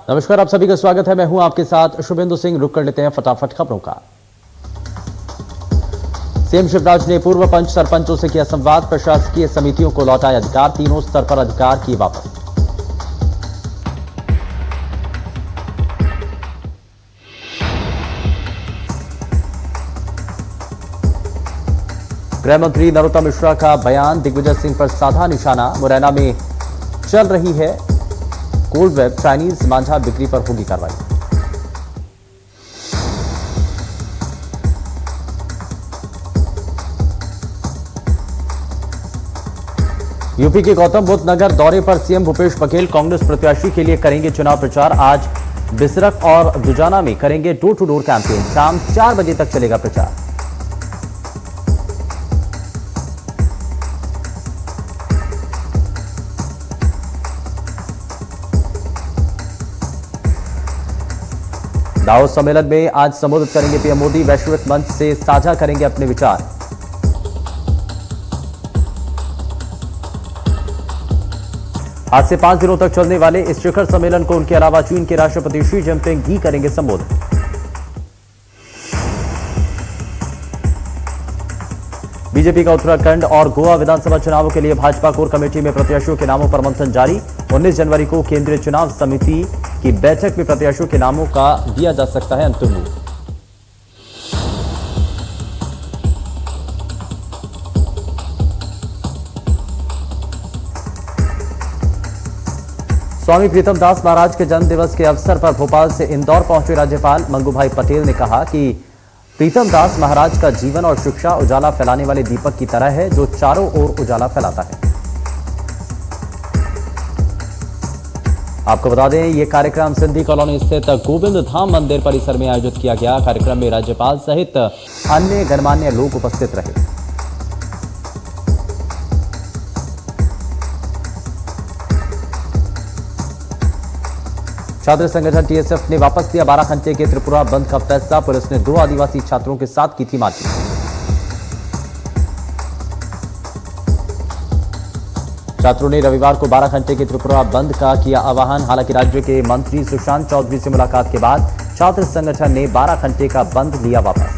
नमस्कार, आप सभी का स्वागत है। मैं हूं आपके साथ शुभेंदु सिंह। रुक कर लेते हैं फटाफट खबरों का। सीएम शिवराज ने पूर्व पंच सरपंचों से किया संवाद। प्रशासकीय समितियों को लौटाए अधिकार। तीनों स्तर पर अधिकार किए वापस। गृह मंत्री नरोत्तम मिश्रा का बयान। दिग्विजय सिंह पर साधा निशाना। मुरैना में चल रही है कोल्ड वेब। चाइनीज मांझा बिक्री पर होगी कार्रवाई। यूपी के गौतम बुद्ध नगर दौरे पर सीएम भूपेश बघेल कांग्रेस प्रत्याशी के लिए करेंगे चुनाव प्रचार। आज बिसरख और दुजाना में करेंगे डोर टू डोर कैंपेन। शाम 4 बजे तक चलेगा प्रचार। दावोस सम्मेलन में आज संबोधित करेंगे पीएम मोदी। वैश्विक मंच से साझा करेंगे अपने विचार। आज से 5 दिनों तक चलने वाले इस शिखर सम्मेलन को उनके अलावा चीन के राष्ट्रपति शी जिनपिंग भी करेंगे संबोधित। बीजेपी का उत्तराखंड और गोवा विधानसभा चुनावों के लिए भाजपा कोर कमेटी में प्रत्याशियों के नामों पर मंथन जारी। 19 जनवरी को केंद्रीय चुनाव समिति की बैठक में प्रत्याशियों के नामों का दिया जा सकता है अंतिम रूप। स्वामी प्रीतम दास महाराज के जन्म दिवस के अवसर पर भोपाल से इंदौर पहुंचे राज्यपाल मंगूभाई पटेल ने कहा कि प्रीतम दास महाराज का जीवन और शिक्षा उजाला फैलाने वाले दीपक की तरह है, जो चारों ओर उजाला फैलाता है। आपको बता दें, यह कार्यक्रम सिंधी कॉलोनी स्थित गोविंद धाम मंदिर परिसर में आयोजित किया गया। कार्यक्रम में राज्यपाल सहित अन्य गणमान्य लोग उपस्थित रहे। छात्र संगठन टीएसएफ ने वापस लिया 12 घंटे के त्रिपुरा बंद का फैसला। पुलिस ने 2 आदिवासी छात्रों के साथ की थी मारपीट। छात्रों ने रविवार को 12 घंटे के त्रिपुरा बंद का किया आह्वान। हालांकि राज्य के मंत्री सुशांत चौधरी से मुलाकात के बाद छात्र संगठन ने 12 घंटे का बंद लिया वापस।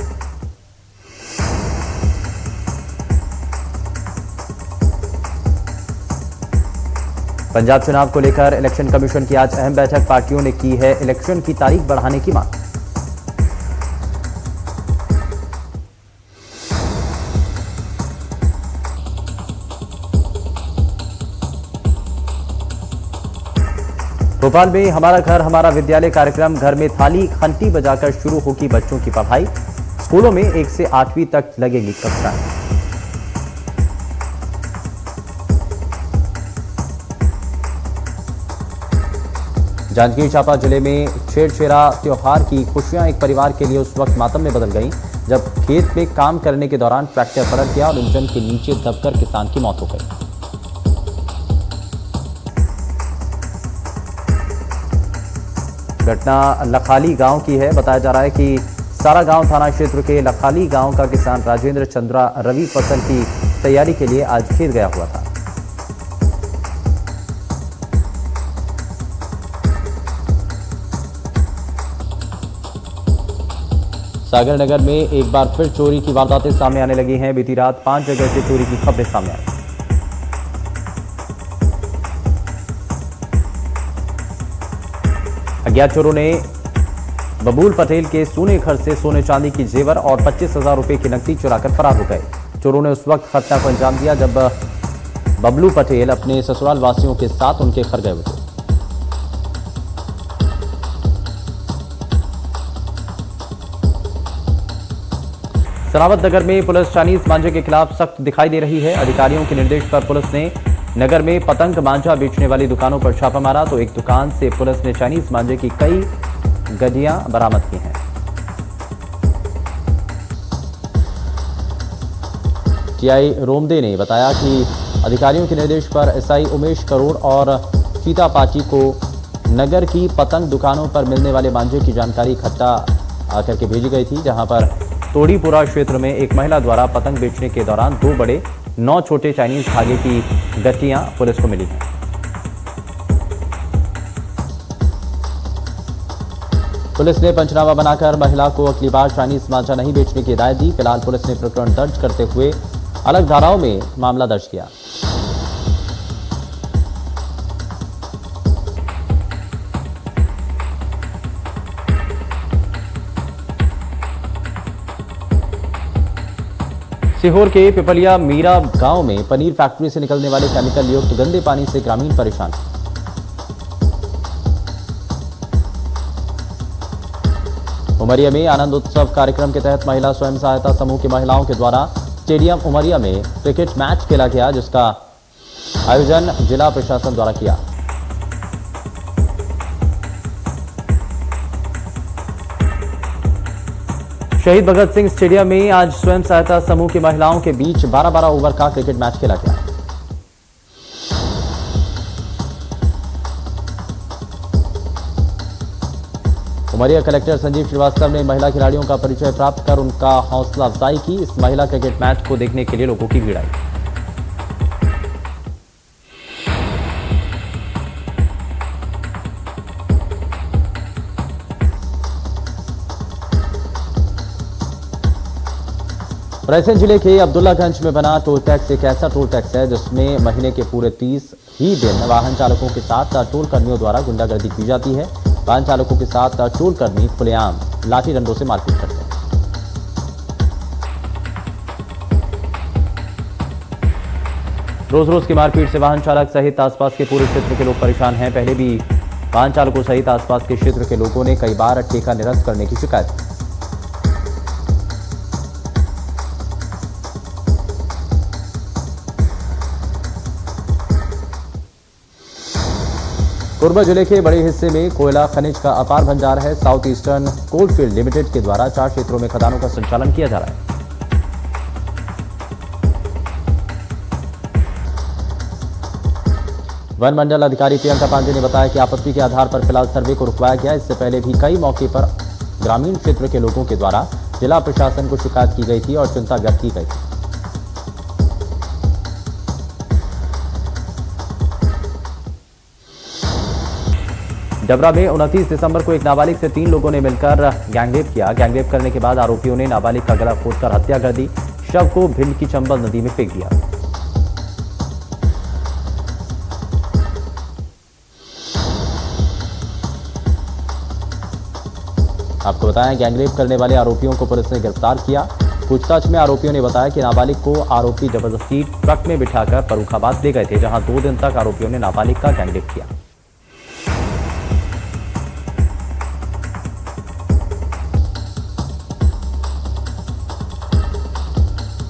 पंजाब चुनाव को लेकर इलेक्शन कमीशन की आज अहम बैठक। पार्टियों ने की है इलेक्शन की तारीख बढ़ाने की मांग। भोपाल में हमारा घर हमारा विद्यालय कार्यक्रम। घर में थाली घंटी बजाकर शुरू होगी बच्चों की पढ़ाई। स्कूलों में 1 से 8वीं तक लगेगी कक्षाएं। जांजगीर चांपा जिले में छेरछेरा त्योहार की खुशियां एक परिवार के लिए उस वक्त मातम में बदल गईं जब खेत में काम करने के दौरान ट्रैक्टर पलट गया और इंजन के नीचे दबकर किसान की मौत हो गई। घटना लखाली गांव की है। बताया जा रहा है कि सारा गांव थाना क्षेत्र के लखाली गांव का किसान राजेंद्र चंद्रा रवि फसल की तैयारी के लिए आज खेत गया हुआ था। सागर नगर में एक बार फिर चोरी की वारदातें सामने आने लगी हैं। बीती रात 5 जगह से चोरी की खबरें सामने आई। अज्ञात चोरों ने बबूल पटेल के सोने घर से सोने चांदी की जेवर और 25,000 रुपए की नकदी चुराकर फरार हो गए। चोरों ने उस वक्त घटना को अंजाम दिया जब बबलू पटेल अपने ससुराल वासियों के साथ उनके घर गए थे। सनावत नगर में पुलिस चाइनीज मांझे के खिलाफ सख्त दिखाई दे रही है। अधिकारियों के निर्देश पर पुलिस ने नगर में पतंग मांझा बेचने वाली दुकानों पर छापा मारा तो एक दुकान से पुलिस ने चाइनीज मांझे की कई गड्डियां बरामद की हैं। टीआई रोमदे ने बताया कि अधिकारियों के निर्देश पर एसआई उमेश करोड़ और सीता पाटी को नगर की पतंग दुकानों पर मिलने वाले मांझे की जानकारी इकट्ठा करके भेजी गई थी, जहां पर तोड़ीपुरा क्षेत्र में एक महिला द्वारा पतंग बेचने के दौरान 2 बड़े 9 छोटे चाइनीज धागे की गट्टियां पुलिस को मिली हैं। पुलिस ने पंचनामा बनाकर महिला को अगली बार चाइनीज मांझा नहीं बेचने की हिदायत दी। फिलहाल पुलिस ने प्रकरण दर्ज करते हुए अलग धाराओं में मामला दर्ज किया। सीहोर के पिपलिया मीरा गांव में पनीर फैक्ट्री से निकलने वाले केमिकल युक्त गंदे पानी से ग्रामीण परेशान। उमरिया में आनंद उत्सव कार्यक्रम के तहत महिला स्वयं सहायता समूह की महिलाओं के द्वारा स्टेडियम उमरिया में क्रिकेट मैच खेला गया, जिसका आयोजन जिला प्रशासन द्वारा किया। शहीद भगत सिंह स्टेडियम में आज स्वयं सहायता समूह की महिलाओं के बीच 12-12 ओवर का क्रिकेट मैच खेला गया। उमरिया कलेक्टर संजीव श्रीवास्तव ने महिला खिलाड़ियों का परिचय प्राप्त कर उनका हौसला अफजाई की। इस महिला क्रिकेट मैच को देखने के लिए लोगों की भीड़ आई। रायसेन जिले के अब्दुल्लागंज में बना टोल टैक्स एक ऐसा टोल टैक्स है जिसमें महीने के पूरे 30 ही दिन वाहन चालकों के साथ टोल कर्मियों द्वारा गुंडागर्दी की जाती है। वाहन चालकों के साथ टोल कर्मी खुलेआम लाठी डंडों से मारपीट करते हैं। रोज रोज की मारपीट से वाहन चालक सहित आसपास के पूरे क्षेत्र के लोग परेशान हैं। पहले भी वाहन चालकों सहित आसपास के क्षेत्र के लोगों ने कई बार ठेका निरस्त करने की शिकायत की। कोरबा जिले के बड़े हिस्से में कोयला खनिज का अपार भंडार है। साउथ ईस्टर्न कोलफील्ड लिमिटेड के द्वारा 4 क्षेत्रों में खदानों का संचालन किया जा रहा है। वन मंडल अधिकारी प्रियंका पांडे ने बताया कि आपत्ति के आधार पर फिलहाल सर्वे को रुकवाया गया। इससे पहले भी कई मौके पर ग्रामीण क्षेत्र के लोगों के द्वारा जिला प्रशासन को शिकायत की गई थी और चिंता व्यक्त की गई थी। डबरा में 29 दिसंबर को एक नाबालिग से 3 लोगों ने मिलकर गैंगरेप किया। गैंगरेप करने के बाद आरोपियों ने नाबालिग का गला घोंटकर हत्या कर दी। शव को भिंड की चंबल नदी में फेंक दिया। आपको बताएं, गैंगरेप करने वाले आरोपियों को पुलिस ने गिरफ्तार किया। पूछताछ में आरोपियों ने बताया कि नाबालिग को आरोपी जबरदस्ती ट्रक में बिठाकर फर्रुखाबाद ले गए थे, जहां 2 दिन तक आरोपियों ने नाबालिग का गैंगरेप किया।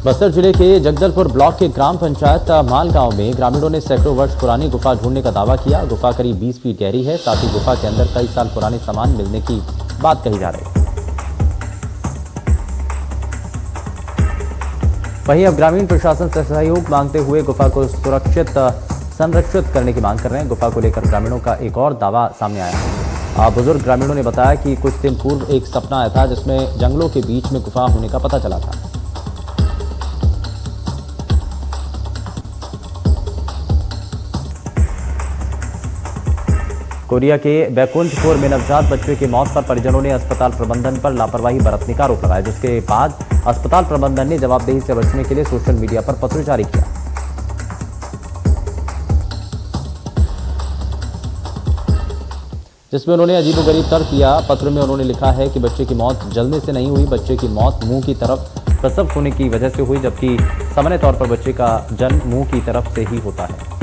बस्तर जिले के जगदलपुर ब्लॉक के ग्राम पंचायत माल गांव में ग्रामीणों ने सैकड़ों वर्ष पुरानी गुफा ढूंढने का दावा किया। गुफा करीब 20 फीट गहरी है। साथ ही गुफा के अंदर कई साल पुराने सामान मिलने की बात कही जा रही है। वहीं अब ग्रामीण प्रशासन से सहयोग मांगते हुए गुफा को संरक्षित करने की मांग कर रहे हैं। गुफा को लेकर ग्रामीणों का एक और दावा सामने आया। बुजुर्ग ग्रामीणों ने बताया कि कुछ दिन पूर्व एक सपना आया था जिसमें जंगलों के बीच में गुफा होने का पता चला था। कोरिया के बैकुंठपुर में नवजात बच्चे की मौत पर परिजनों ने अस्पताल प्रबंधन पर लापरवाही बरतने का आरोप लगाया, जिसके बाद अस्पताल प्रबंधन ने जवाबदेही से बचने के लिए सोशल मीडिया पर पत्र जारी किया। जिसमें उन्होंने अजीबोगरीब तर्क किया। पत्र में उन्होंने लिखा है कि बच्चे की मौत जलने से नहीं हुई, बच्चे की मौत मुंह की तरफ प्रसव होने की वजह से हुई, जबकि सामान्य तौर पर बच्चे का जन्म मुंह की तरफ से ही होता है।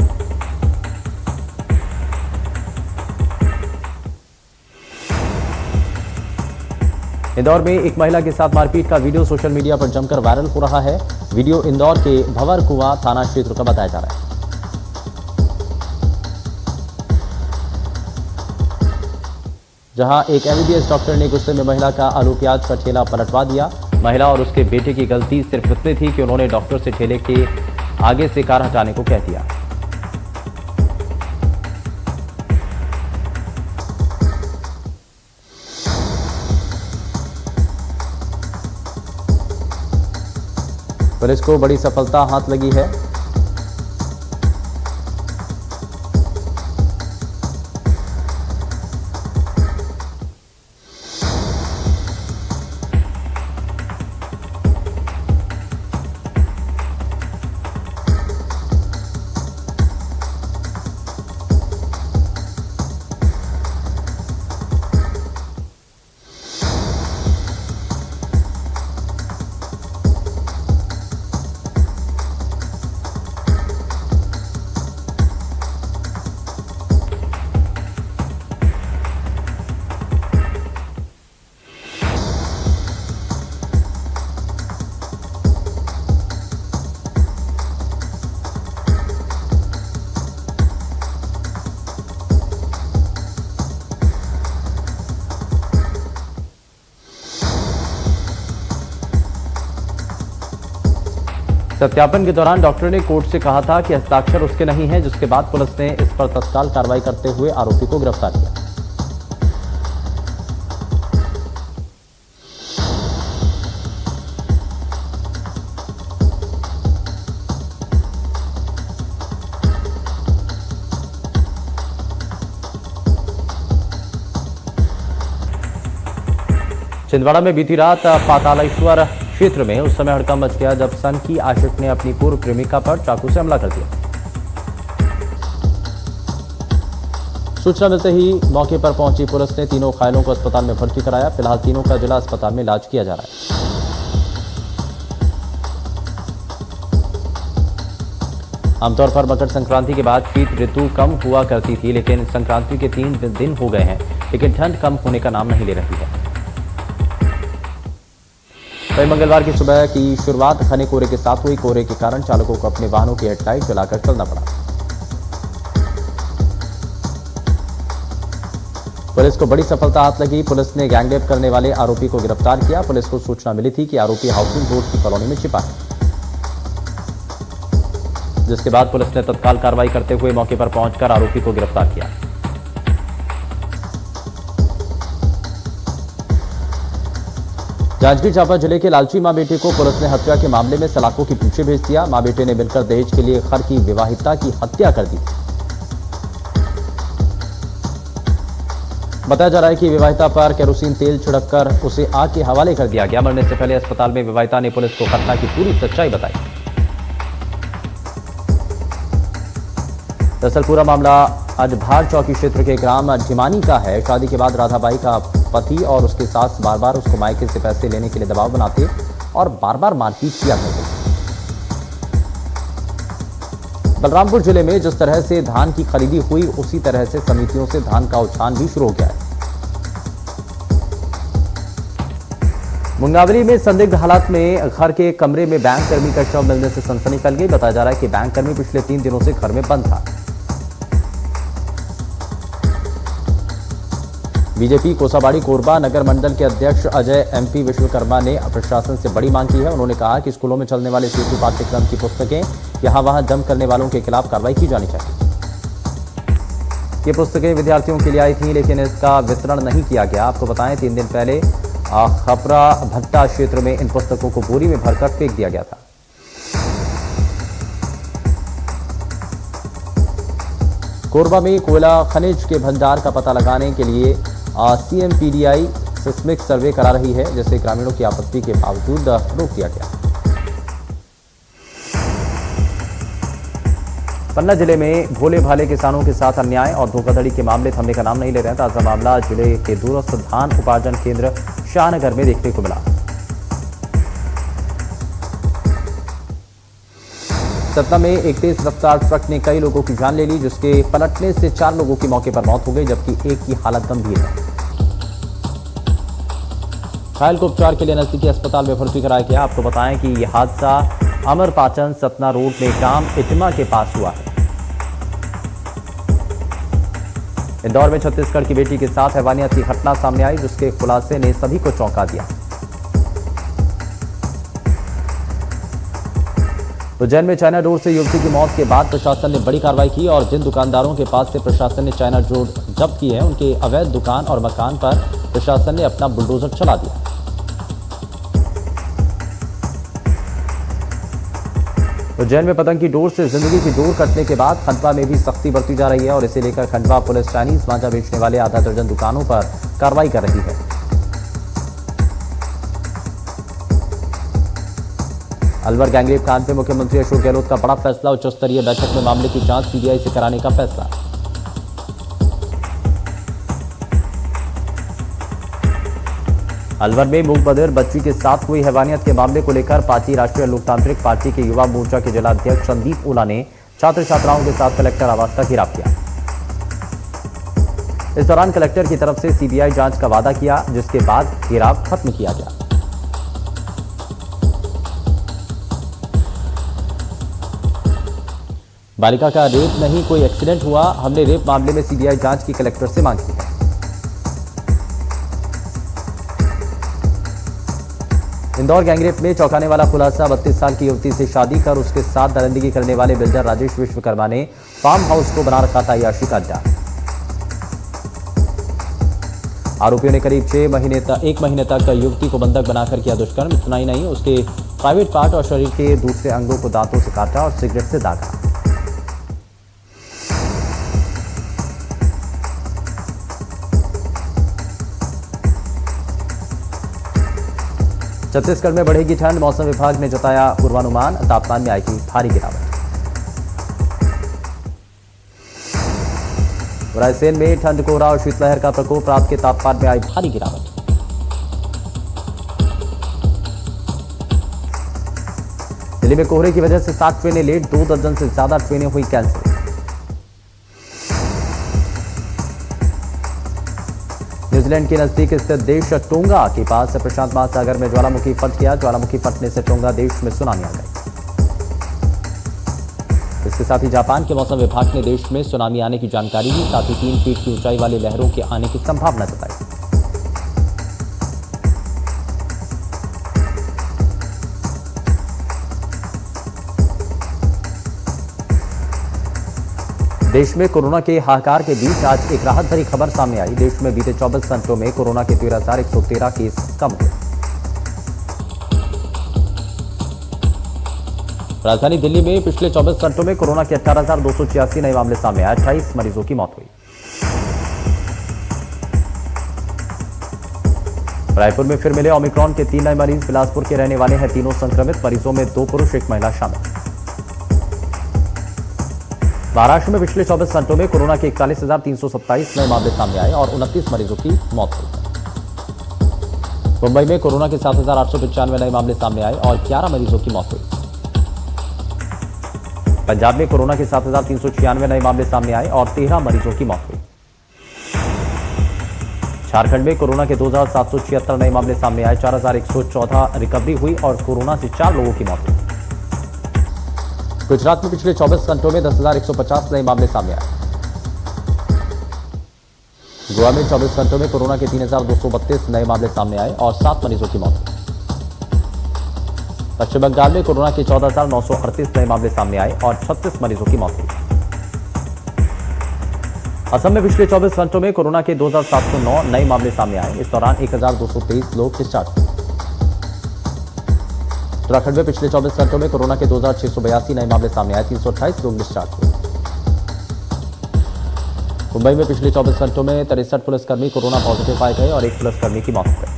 इंदौर में एक महिला के साथ मारपीट का वीडियो सोशल मीडिया पर जमकर वायरल हो रहा है। वीडियो इंदौर के भंवर कुआं थाना क्षेत्र का बताया जा रहा है। जहां एक एमबीबीएस डॉक्टर ने गुस्से में महिला का आलू प्याज का ठेला पलटवा दिया। महिला और उसके बेटे की गलती सिर्फ इतनी थी कि उन्होंने डॉक्टर से ठेले के आगे से कार हटाने को कह दिया। पुलिस को बड़ी सफलता हाथ लगी है। सत्यापन के दौरान डॉक्टर ने कोर्ट से कहा था कि हस्ताक्षर उसके नहीं है, जिसके बाद पुलिस ने इस पर तत्काल कार्रवाई करते हुए आरोपी को गिरफ्तार किया। छिंदवाड़ा में बीती रात पातालेश्वर क्षेत्र में उस समय हड़कंप मच गया जब सन की आशिक ने अपनी पूर्व प्रेमिका पर चाकू से हमला कर दिया। सूचना मिलते ही मौके पर पहुंची पुलिस ने तीनों घायलों को अस्पताल में भर्ती कराया। फिलहाल तीनों का जिला अस्पताल में इलाज किया जा रहा है। आमतौर पर मकर संक्रांति के बाद शीत ऋतु कम हुआ करती थी, लेकिन संक्रांति के 3 दिन हो गए हैं, लेकिन ठंड कम होने का नाम नहीं ले रही है। वही मंगलवार की सुबह की शुरुआत घने कोहरे के साथ हुई। कोहरे के कारण चालकों को अपने वाहनों की हेडलाइट जलाकर चलना पड़ा। पुलिस को बड़ी सफलता हाथ लगी। पुलिस ने गैंगरेप करने वाले आरोपी को गिरफ्तार किया। पुलिस को सूचना मिली थी कि आरोपी हाउसिंग रोड की कॉलोनी में छिपा है, जिसके बाद पुलिस ने तत्काल कार्रवाई करते हुए मौके पर पहुंचकर आरोपी को गिरफ्तार किया। जांजगीर चांपा जिले के लालची मां बेटे को पुलिस ने हत्या के मामले में सलाखों के पीछे भेज दिया। मां बेटे ने मिलकर दहेज के लिए खर की विवाहिता की हत्या कर दी। बताया जा रहा है कि विवाहिता पर केरोसिन तेल छिड़ककर उसे आग के हवाले कर दिया गया। मरने से पहले अस्पताल में विवाहिता ने पुलिस को घटना की पूरी सच्चाई बताई। दरअसल पूरा मामला आज भार चौकी क्षेत्र के ग्राम ढिमानी का है। शादी के बाद राधाबाई का पति और उसके सास बार बार उसको मायके से पैसे लेने के लिए दबाव बनाते और बार बार मारपीट किया करते। बलरामपुर जिले में जिस तरह से धान की खरीदी हुई, उसी तरह से समितियों से धान का उछान भी शुरू हो गया है। मुंगावली में संदिग्ध हालात में घर के कमरे में बैंक कर्मी का शव मिलने से सनसनी फैल गई। बताया जा रहा है कि बैंक कर्मी पिछले 3 दिनों से घर में बंद था। बीजेपी कोसाबाड़ी कोरबा नगर मंडल के अध्यक्ष अजय एमपी विश्वकर्मा ने प्रशासन से बड़ी मांग की है। उन्होंने कहा कि स्कूलों में चलने वाले सेतु पाठ्यक्रम की पुस्तकें यहां वहां जम करने वालों के खिलाफ कार्रवाई की जानी चाहिए। ये पुस्तकें विद्यार्थियों के लिए आई थी, लेकिन इसका वितरण नहीं किया गया। आपको बताएं 3 दिन पहले खपरा भट्टा क्षेत्र में इन पुस्तकों को बोरी में भरकर फेंक दिया गया था। कोरबा में कोयला खनिज के भंडार का पता लगाने के लिए सीएमपीडीआई सिस्मिक सर्वे करा रही है, जिसे ग्रामीणों की आपत्ति के बावजूद रोक दिया गया। पन्ना जिले में भोले भाले किसानों के साथ अन्याय और धोखाधड़ी के मामले थमने का नाम नहीं ले रहे हैं। ताजा मामला जिले के दूरस्थ धान उपार्जन केंद्र शाहनगर में देखने को मिला। सतना में एक तेज रफ्तार ट्रक ने कई लोगों की जान ले ली, जिसके पलटने से 4 लोगों की मौके पर मौत हो गई, जबकि एक की हालत गंभीर है। घायल को उपचार के लिए नजदीकी अस्पताल में भर्ती कराया गया। आपको बताएं कि यह हादसा अमरपाचन सतना रोड में ग्राम इटमा के पास हुआ है। इंदौर में छत्तीसगढ़ की बेटी के साथ हैवानियत की घटना सामने आई, जिसके खुलासे ने सभी को चौंका दिया। उज्जैन में चाइना डोर से युवती की मौत के बाद प्रशासन ने बड़ी कार्रवाई की और जिन दुकानदारों के पास से प्रशासन ने चाइना डोर जब्त की है, उनके अवैध दुकान और मकान पर प्रशासन ने अपना बुलडोजर चला दिया। उज्जैन में पतंग की डोर से जिंदगी की डोर कटने के बाद खंडवा में भी सख्ती बरती जा रही है और इसे लेकर खंडवा पुलिस चाइनीज मांझा बेचने वाले आधा दर्जन दुकानों पर कार्रवाई कर रही है। अलवर गैंगरेप कांड में मुख्यमंत्री अशोक गहलोत का बड़ा फैसला। उच्च स्तरीय बैठक में मामले की जांच सीबीआई से कराने का फैसला। अलवर में मूक बधिर बच्ची के साथ हुई हैवानियत के मामले को लेकर पार्टी राष्ट्रीय लोकतांत्रिक पार्टी के युवा मोर्चा के जिलाध्यक्ष संदीप ओला ने छात्र छात्राओं के साथ कलेक्टर आवास का घेराव किया। इस दौरान कलेक्टर की तरफ से सीबीआई जांच का वादा किया, जिसके बाद घेराव खत्म किया गया। बालिका का रेप नहीं, कोई एक्सीडेंट हुआ। हमने रेप मामले में सीबीआई जांच की कलेक्टर से मांग की है। इंदौर गैंगरेप में चौंकाने वाला खुलासा। 32 साल की युवती से शादी कर उसके साथ दरिंदगी करने वाले बिल्डर राजेश विश्वकर्मा ने फार्म हाउस को बना रखा था अय्याशी का अड्डा। आरोपियों ने करीब 1 महीने तक युवती को बंधक बनाकर किया दुष्कर्म। इतना ही नहीं, उसके प्राइवेट पार्ट और शरीर के दूसरे अंगों को दांतों से काटा और सिगरेट से दागा। छत्तीसगढ़ में बढ़ेगी ठंड। मौसम विभाग ने जताया पूर्वानुमान। तापमान में आएगी भारी गिरावट। रायसेन में ठंड, कोहरा और शीतलहर का प्रकोप। रात के तापमान में आई भारी गिरावट। दिल्ली में कोहरे की वजह से 7 ट्रेनें लेट। 2 दर्जन से ज्यादा ट्रेनें हुई कैंसिल। न्यूजीलैंड के नजदीक स्थित देश टोंगा के पास प्रशांत महासागर में ज्वालामुखी फट गया। ज्वालामुखी फटने से टोंगा देश में सुनामी आ गई। इसके साथ ही जापान के मौसम विभाग ने देश में सुनामी आने की जानकारी दी। साथ ही 3 फीट की ऊंचाई वाली लहरों के आने की संभावना जताई। देश में कोरोना के हाहाकार के बीच आज एक राहत भरी खबर सामने आई। देश में बीते 24 घंटों में कोरोना के 13,113 केस कम हुए। राजधानी दिल्ली में पिछले 24 घंटों में कोरोना के 18,286 नए मामले सामने आए। 28 मरीजों की मौत हुई। रायपुर में फिर मिले ओमिक्रॉन के 3 नए मरीज। बिलासपुर के रहने वाले हैं तीनों संक्रमित। मरीजों में 2 पुरुष 1 महिला शामिल। महाराष्ट्र में पिछले 24 घंटों में कोरोना के 41,327 नए मामले सामने आए और 29 मरीजों की मौत हुई। मुंबई में कोरोना के 7,895 नए मामले सामने आए और 11 मरीजों की मौत हुई। पंजाब में कोरोना के 7,396 नए मामले सामने आए और 13 मरीजों की मौत हुई। झारखंड में कोरोना के 2,776 नए मामले सामने आए। 4,114 रिकवरी हुई और कोरोना से 4 लोगों की मौत हुई। गुजरात में पिछले 24 घंटों में 10,150 नए मामले सामने आए। गोवा में 24 घंटों में कोरोना के 3,232 नए मामले सामने आए और 7 मरीजों की मौत हुई। पश्चिम बंगाल में कोरोना के 14,938 नए मामले सामने आए और 36 मरीजों की मौत हुई। असम में पिछले 24 घंटों में कोरोना के 2,709 नए मामले सामने आए। इस दौरान 1,223 लोग डिस्चार्ज हुए। उत्तराखंड में पिछले 24 घंटों में कोरोना के 2,682 नए मामले सामने आए। 328 लोग डिस्चार्ज हुए। मुंबई में पिछले 24 घंटों में 63 पुलिसकर्मी कोरोना पॉजिटिव पाए गए और 1 पुलिसकर्मी की मौत हो गई।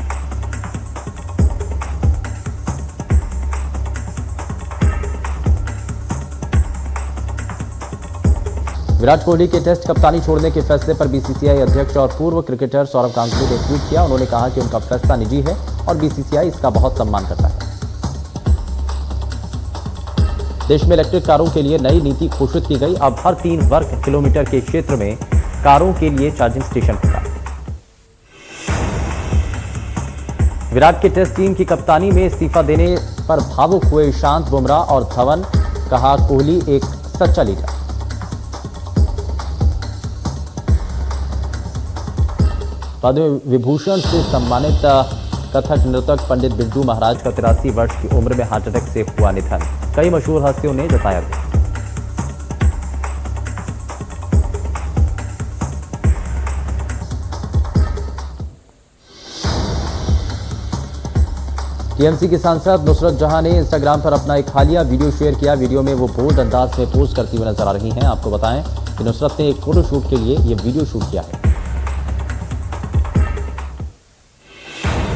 विराट कोहली के टेस्ट कप्तानी छोड़ने के फैसले पर बीसीसीआई अध्यक्ष और पूर्व क्रिकेटर सौरव गांगुली ने ट्वीट किया। उन्होंने कहा कि उनका फैसला निजी है और बीसीसीआई इसका बहुत सम्मान करता है। देश में इलेक्ट्रिक कारों के लिए नई नीति घोषित की गई। अब हर 3 वर्ग किलोमीटर के क्षेत्र में कारों के लिए चार्जिंग स्टेशन होगा। विराट के टेस्ट टीम की कप्तानी में इस्तीफा देने पर भावुक हुए ईशांत, बुमराह और धवन। कहा, कोहली एक सच्चा लीडर। पद्म विभूषण से सम्मानित कथक नर्तक पंडित बिरजू महाराज का 83 वर्ष की उम्र में हार्ट अटैक से हुआ निधन। कई मशहूर हस्तियों ने जताया था। टीएमसी की सांसद नुसरत जहां ने इंस्टाग्राम पर अपना एक हालिया वीडियो शेयर किया। वीडियो में वो बोल्ड अंदाज में पोज करती हुई नजर आ रही हैं। आपको बताएं कि नुसरत ने एक फोटोशूट के लिए यह वीडियो शूट किया है।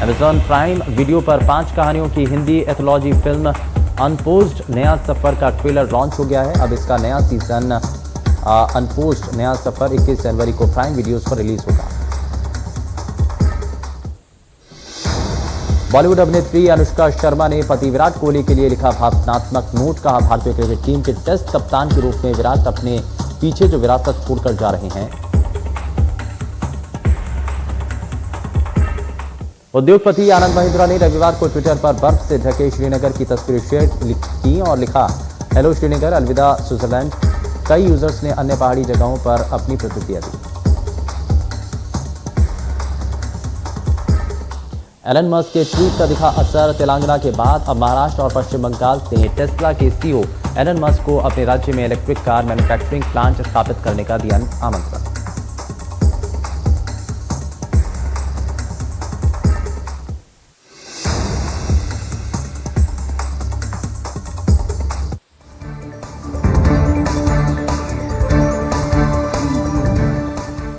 अमेज़न प्राइम वीडियो पर 5 कहानियों की हिंदी एथोलॉजी फिल्म अनपोज्ड नया सफर का ट्रेलर लॉन्च हो गया है। अब इसका नया सीजन अनपोज्ड नया सफर 21 जनवरी को प्राइम वीडियोस पर रिलीज होगा। बॉलीवुड अभिनेत्री अनुष्का शर्मा ने पति विराट कोहली के लिए लिखा भावनात्मक नोट। कहा, भारतीय क्रिकेट टीम के टेस्ट कप्तान के रूप में विराट अपने पीछे जो विरासत छोड़कर जा रहे हैं। उद्योगपति आनंद महिंद्रा ने रविवार को ट्विटर पर बर्फ से ढके श्रीनगर की तस्वीरें शेयर की और लिखा, हेलो श्रीनगर, अलविदा स्विट्जरलैंड। कई यूजर्स ने अन्य पहाड़ी जगहों पर अपनी प्रतिक्रिया दी। एलन मस्क के ट्वीट का दिखा असर। तेलंगाना के बाद अब महाराष्ट्र और पश्चिम बंगाल ने टेस्ला के सीईओ एलन मस्क को अपने राज्य में इलेक्ट्रिक कार मैन्युफैक्चरिंग प्लांट स्थापित करने का दिया आमंत्रण।